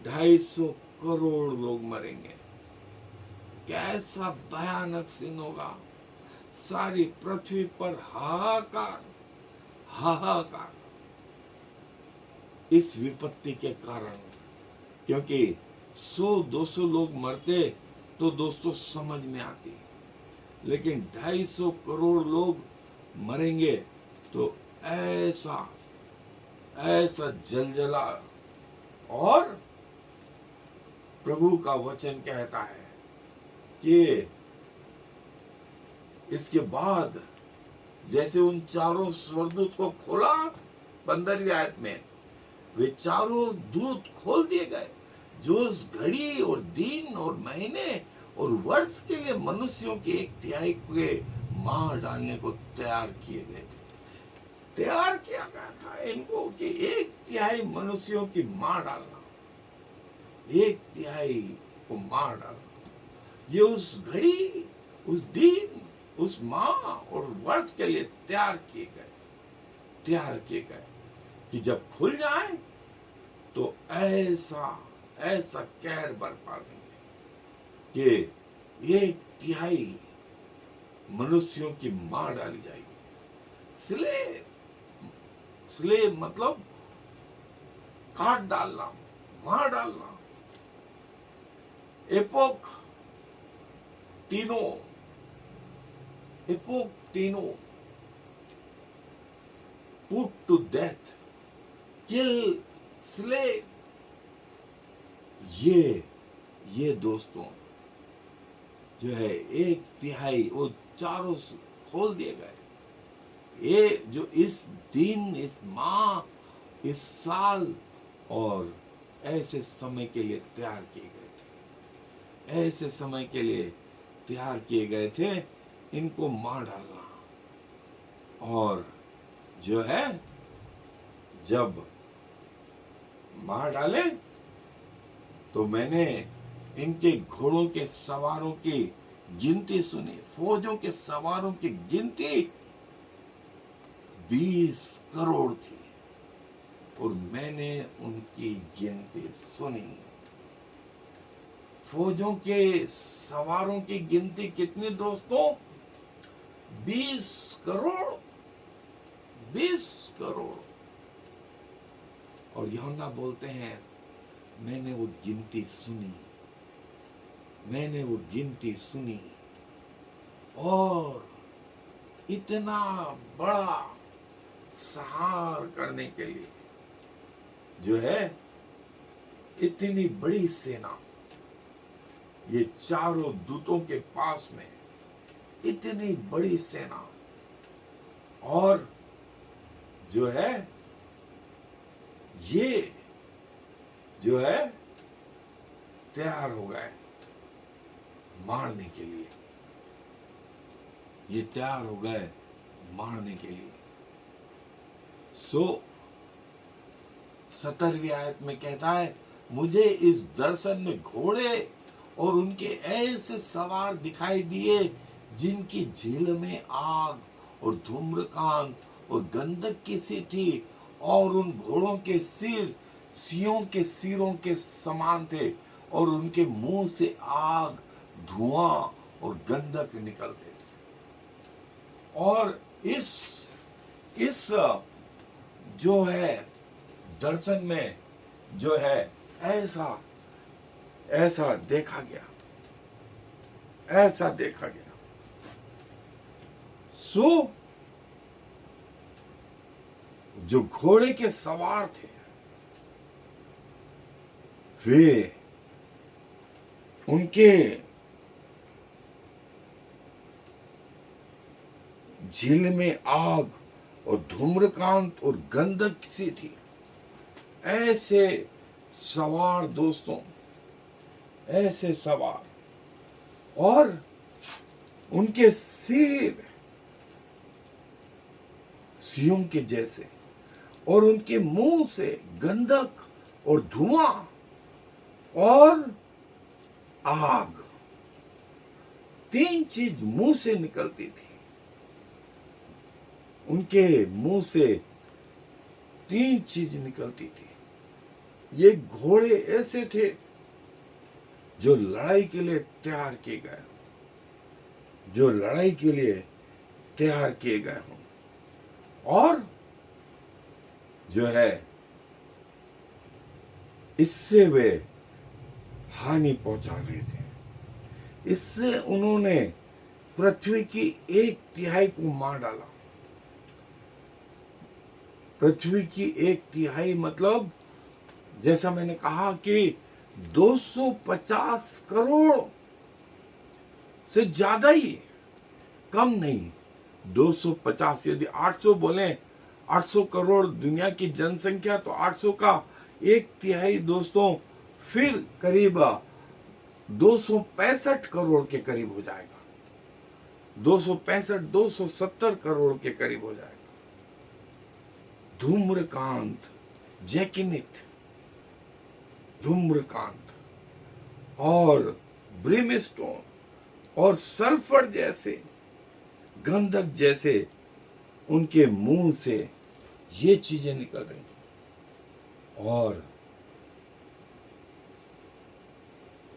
250 करोड़ लोग मरेंगे। कैसा भयानक सीन होगा। सारी पृथ्वी पर हाहाकार इस विपत्ति के कारण। क्योंकि 100-200 लोग मरते तो दोस्तों समझ में आती, लेकिन 250 करोड़ लोग मरेंगे तो ऐसा जलजला। और प्रभु का वचन कहता है कि इसके बाद जैसे उन 4 स्वर्गदूत को खोला 15वीं आयत में, वे 4 दूत खोल दिए गए जो उस घड़ी और दिन और महीने और वर्ष के लिए मनुष्यों के 1/3 के मार डालने को तैयार किए गए थे। तैयार किया गया था इनको कि 1/3 मनुष्यों की मार डालना, 1/3 को मार डालना। ये उस घड़ी, उस दिन, उस माह और वर्ष के लिए तैयार किए गए कि जब खुल जाए तो ऐसा कहर बरपा देंगे कि 1/3 मनुष्यों की मार डाली जाएगी। स्ले मतलब काट डालना, मार डालना। एपोक तीनों put to death, kill, slay। ये दोस्तों जो है 1/3 वो 4 खोल दिए गए। ये जो इस दिन, इस माह, इस साल और ऐसे समय के लिए तैयार किए गए थे, इनको मार डालना। और जो है जब मार डाले तो मैंने इनके घोड़ों के सवारों की गिनती सुनी, फौजों के सवारों की गिनती 20 करोड़ थी। और मैंने उनकी गिनती सुनी। फौजों के सवारों की गिनती कितनी दोस्तों? 20 करोड़। 20 करोड़। और यूहन्ना बोलते हैं, मैंने वो गिनती सुनी और इतना बड़ा संहार करने के लिए जो है इतनी बड़ी सेना, ये 4 दूतों के पास में इतनी बड़ी सेना, और जो है ये जो है तैयार हो गए मारने के लिए। ये तैयार हो गए मारने के लिए। 17वीं आयत में कहता है, मुझे इस दर्शन में घोड़े और उनके ऐसे सवार दिखाई दिए जिनकी झील में आग और धूम्रकांत और गंधक की सी थी, और उन घोड़ों के सिर सियों के सिरों के समान थे, और उनके मुंह से आग, धुआं और गंधक निकलते थे। और इस जो है दर्शन में जो है ऐसा ऐसा देखा गया, ऐसा देखा गया। सो जो घोड़े के सवार थे वे उनके झील में आग और धूम्रकांत और गंधक सी थी। ऐसे सवार दोस्तों, ऐसे सवार, और उनके सिर सियों के जैसे, और उनके मुंह से गंधक और धुआं और आग, तीन चीज मुंह से निकलती थी। उनके मुंह से तीन चीज निकलती थी। ये घोड़े ऐसे थे जो लड़ाई के लिए तैयार किए गए, जो लड़ाई के लिए तैयार किए गए हों, और जो है इससे वे हानि पहुंचा रहे थे। इससे उन्होंने पृथ्वी की 1/3 को मार डाला। पृथ्वी की 1/3 मतलब जैसा मैंने कहा कि 250 करोड़ से ज्यादा ही, कम नहीं। 250, यदि 800 बोले, 800 करोड़ दुनिया की जनसंख्या, तो 800 का 1/3 दोस्तों फिर करीब 265 करोड़ के करीब हो जाएगा। 265, 270 करोड़ के करीब हो जाएगा। धूम्रकांत, जैकिनिट, धूम्रकांत और ब्रिमस्टोन और सल्फर जैसे, गंधक जैसे उनके मुंह से ये चीजें निकल रही थी। और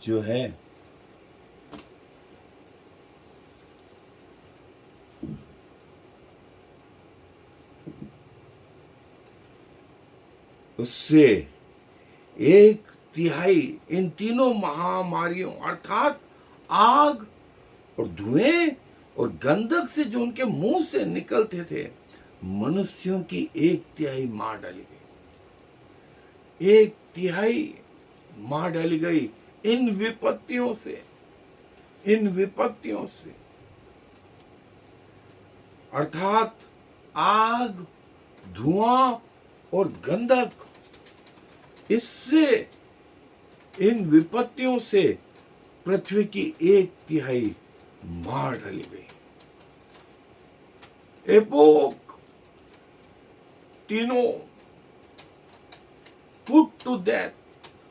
जो है उससे 1/3 इन तीनों महामारियों अर्थात आग और धुएं और गंधक से जो उनके मुंह से निकलते थे, मनुष्यों की 1/3 मार डाली गई। 1/3 मार डाली गई इन विपत्तियों से, इन विपत्तियों से, अर्थात आग, धुआं और गंधक, इससे, इन विपत्तियों से पृथ्वी की 1/3 मार डाली गई। एपोक, तीनों, put to death,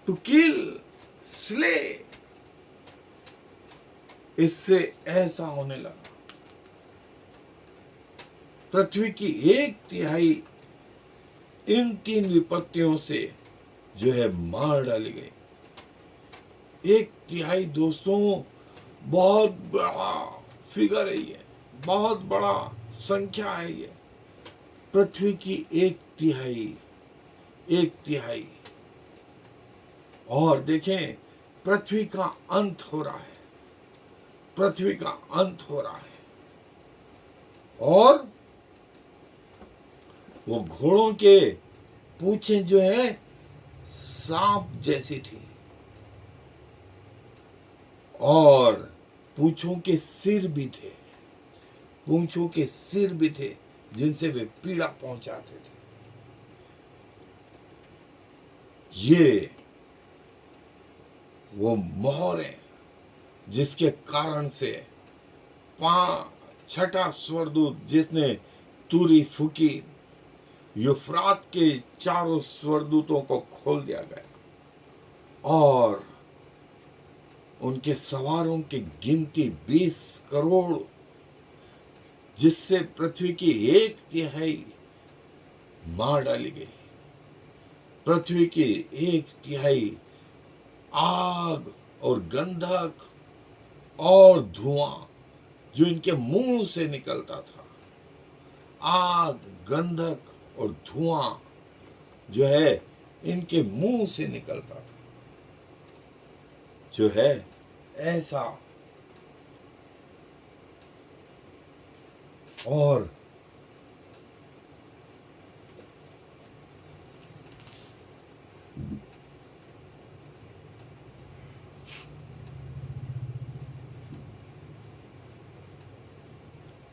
to kill, slay, इससे ऐसा होने लगा। पृथ्वी की 1/3 इन 3 विपत्तियों से जो है मार डाली गई। 1/3 दोस्तों बहुत बड़ा फिगर है, ये बहुत बड़ा संख्या है। ये पृथ्वी की 1/3, 1/3। और देखें, पृथ्वी का अंत हो रहा है, पृथ्वी का अंत हो रहा है। और वो घोड़ों के पूंछें जो है सांप जैसी थी, और पूंछों के सिर भी थे, पूंछों के सिर भी थे जिनसे वे पीड़ा पहुंचाते थे। ये वो मोहर है जिसके कारण से 6ठा स्वर्गदूत जिसने तुरी फूकी, यूफ्रात के चारों स्वर्गदूतों को खोल दिया गया। और उनके सवारों की गिनती 20 करोड़, जिससे पृथ्वी की 1/3 मार डाली गई। पृथ्वी की 1/3 आग और गंधक और धुआं जो इनके मुंह से निकलता था, आग, गंधक और धुआं जो है इनके मुंह से निकलता था, जो है ऐसा। और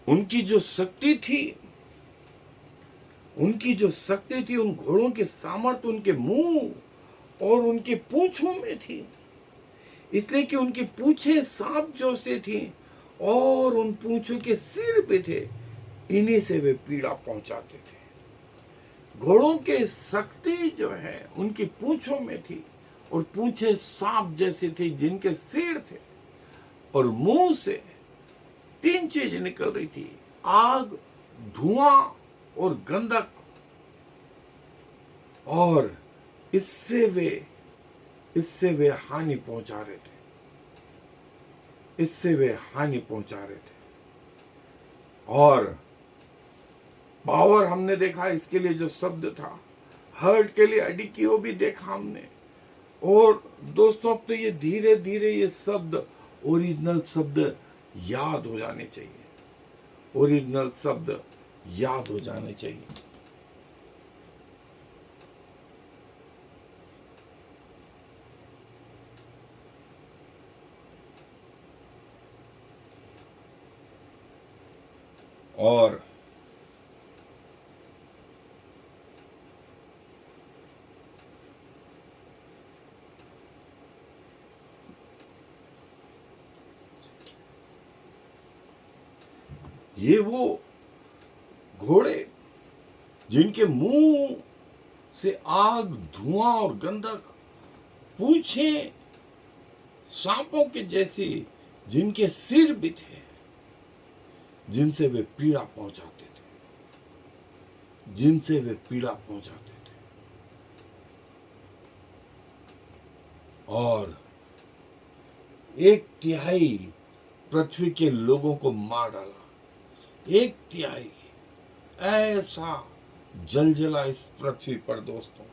उनकी जो शक्ति थी, उन घोड़ों के सामर्थ्य उनके मुंह और उनके पूंछों में थी, इसलिए कि उनकी पूंछें सांप जैसे थी और उन पूंछों के सिर पे थे, इन्हीं से वे पीड़ा पहुंचाते थे। घोड़ों के शक्ति जो है उनकी पूंछों में थी और पूंछें सांप जैसी थी, जिनके सिर थे और मुंह से 3 चीज निकल रही थी, आग, धुआं और गंधक। और इससे वे हानि पहुंचा रहे थे, और पावर हमने देखा, इसके लिए जो शब्द था, हर्ट के लिए एडिकियो भी देखा हमने। और दोस्तों, अब तो ये धीरे धीरे ये शब्द, ओरिजिनल शब्द याद हो जाने चाहिए, और ये वो घोड़े जिनके मुंह से आग, धुआं और गंधक, पूंछें सांपों के जैसी, जिनके सिर भी थे, जिनसे वे पीड़ा पहुंचाते थे, और 1/3 पृथ्वी के लोगों को मार डाला। 1/3 ऐसा जलजला इस पृथ्वी पर दोस्तों,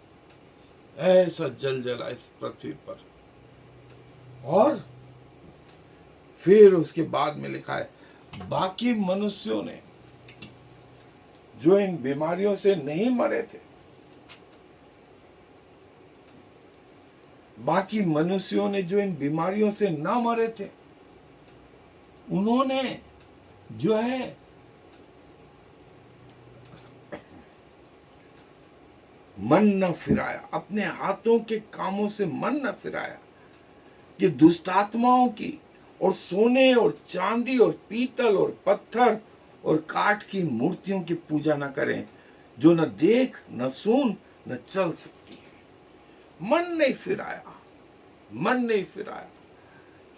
ऐसा जलजला इस पृथ्वी पर। और फिर उसके बाद में लिखा है, बाकी मनुष्यों ने जो इन बीमारियों से नहीं मरे थे, उन्होंने जो है मन न फिराया, अपने हाथों के कामों से मन न फिराया कि दुष्ट आत्माओं की और सोने और चांदी और पीतल और पत्थर और काठ की मूर्तियों की पूजा न करें, जो न देख, न सुन, न चल सकती है। मन नहीं फिराया।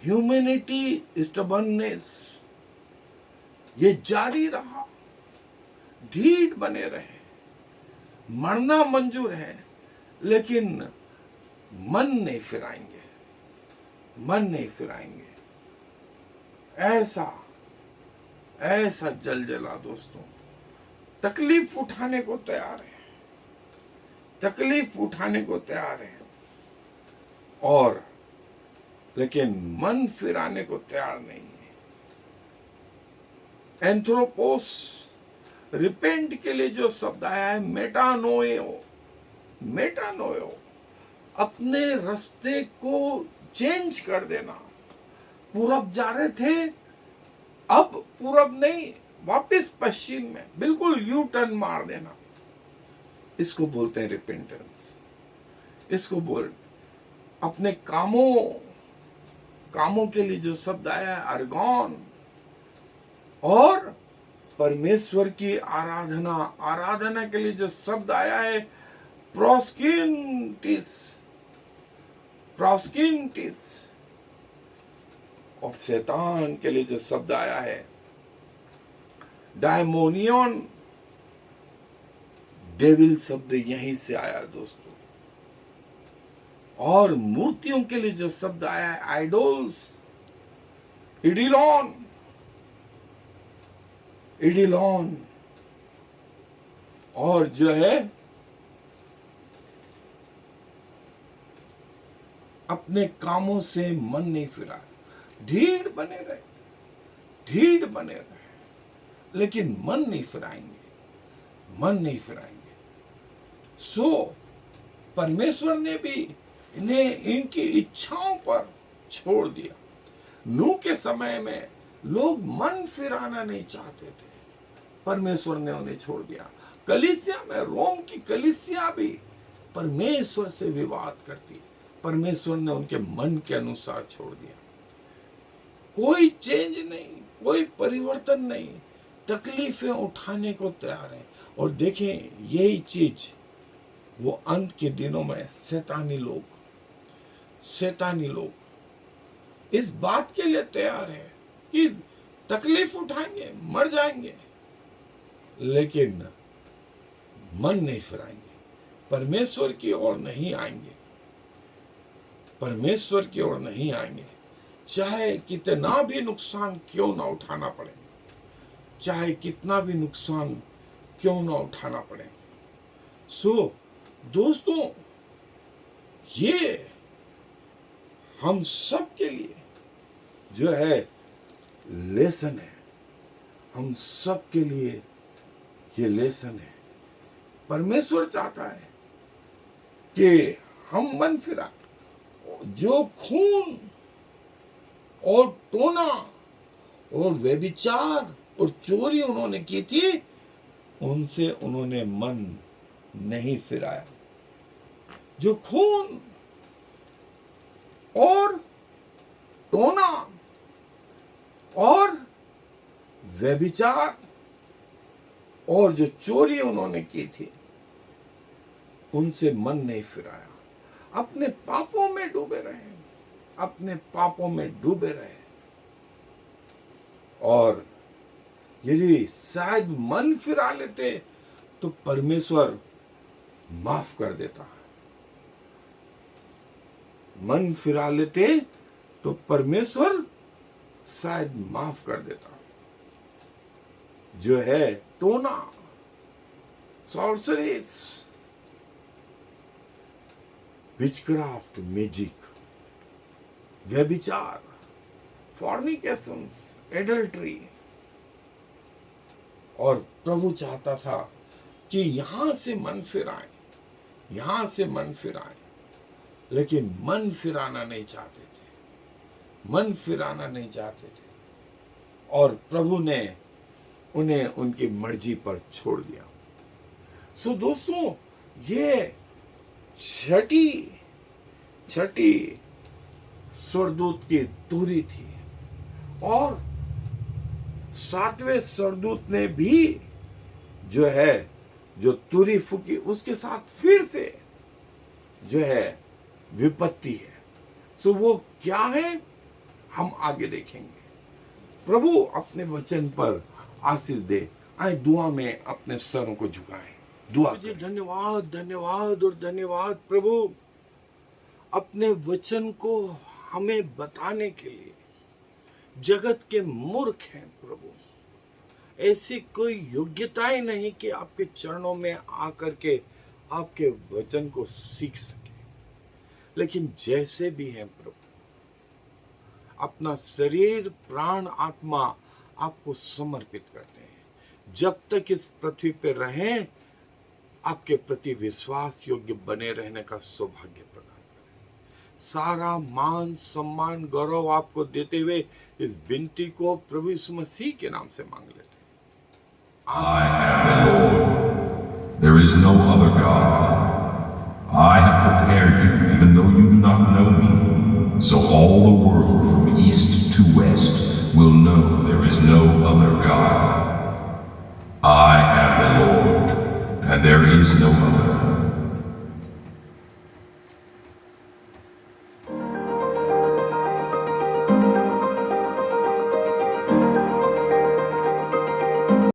ह्यूमैनिटी स्टबर्ननेस ये जारी रहा, ढीठ बने रहे, मरना मंजूर है, लेकिन मन नहीं फिराएंगे। ऐसा जलजला दोस्तों, तकलीफ उठाने को तैयार है, और लेकिन मन फिराने को तैयार नहीं है। एंथ्रोपोस, रिपेंट के लिए जो शब्द आया है, मेटानोयो, अपने रास्ते को चेंज कर देना। पूरब जा रहे थे, अब पूरब नहीं, वापस पश्चिम में बिल्कुल यू टर्न मार देना, इसको बोलते हैं रिपेंटेंस। इसको बोल, अपने कामों के लिए जो शब्द आया है, अर्गोन, और परमेश्वर की आराधना के लिए जो शब्द आया है, प्रोस्किनटिस, प्रोस्किंटिस, और शैतान के लिए जो शब्द आया है डायमोनियन, डेविल शब्द यहीं से आया दोस्तों। और मूर्तियों के लिए जो शब्द आया है आइडोल्स, इडिलॉन, इडिलॉन, और जो है अपने कामों से मन नहीं फिरा, ढीठ बने रहे, ढीठ बने रहे, लेकिन मन नहीं फिराएंगे, मन नहीं फिराएंगे। सो परमेश्वर ने भी इन्हें इनकी इच्छाओं पर छोड़ दिया। नूह के समय में लोग मन फिराना नहीं चाहते थे, परमेश्वर ने उन्हें छोड़ दिया। कलीसिया में, रोम की कलीसिया भी परमेश्वर से विवाद करती, परमेश्वर ने उनके मन के अनुसार छोड़ दिया। कोई चेंज नहीं, कोई परिवर्तन नहीं, तकलीफें उठाने को तैयार हैं। और देखें यही चीज वो अंत के दिनों में शैतानी लोग इस बात के लिए तैयार है कि तकलीफ उठाएंगे, मर जाएंगे, लेकिन मन नहीं फिराएंगे, परमेश्वर की ओर नहीं आएंगे, परमेश्वर की ओर नहीं आएंगे। चाहे कितना भी नुकसान क्यों ना उठाना पड़े, चाहे कितना भी नुकसान क्यों ना उठाना पड़े। सो दोस्तों, ये हम सब के लिए जो है लेसन है, हम सब के लिए ये लेसन है। परमेश्वर चाहता है कि हम मन फिरा, जो खून और टोना और व्यभिचार और चोरी उन्होंने की थी, उनसे उन्होंने मन नहीं फिराया। जो खून और टोना और व्यभिचार और जो चोरी उन्होंने की थी, उनसे मन नहीं फिराया। अपने पापों में डूबे रहे, अपने पापों में डूबे रहे। और यदि शायद मन फिरा लेते तो परमेश्वर माफ कर देता। मन फिरा लेते तो परमेश्वर शायद माफ कर देता। जो है टोना, सॉर्सरीज, विचक्राफ्ट, मैजिक, व्यभिचार, फॉर्निकेशंस, एडल्ट्री, और प्रभु चाहता था कि यहां से मन फिराएं, यहां से मन फिराएं, लेकिन मन फिराना नहीं चाहते थे, मन फिराना नहीं चाहते थे। और प्रभु ने उन्हें उनकी मर्जी पर छोड़ दिया। सो दोस्तों, ये छठी स्वर्गदूत की तुरी थी। और 7वें स्वर्गदूत ने भी जो है जो तुरी फूकी, उसके साथ फिर से जो है विपत्ति है। सो वो क्या है, हम आगे देखेंगे। प्रभु अपने वचन पर आशीष दे। आए दुआ में अपने सरों को झुकाएं, दुआ करें। धन्यवाद, धन्यवाद और धन्यवाद प्रभु, अपने वचन को हमें बताने के लिए। जगत के मूर्ख हैं प्रभु, ऐसी कोई योग्यताएं नहीं कि आपके चरणों में आकर के आपके वचन को सीख सके। लेकिन जैसे भी हैं प्रभु, अपना शरीर, प्राण, आत्मा आपको समर्पित करते हैं। जब तक इस पृथ्वी पर रहें, आपके प्रति विश्वास योग्य बने रहने का सौभाग्य प्रदान करें। सारा मान, सम्मान, गौरव आपको देते हुए इस विनती को प्रभु यीशु मसीह के नाम से मांग लेते हैं। I am the Lord. There is no other God. I have prepared you, even though you do not know me, so all the world from east to west will know there is no other God. I am the Lord, and there is no other.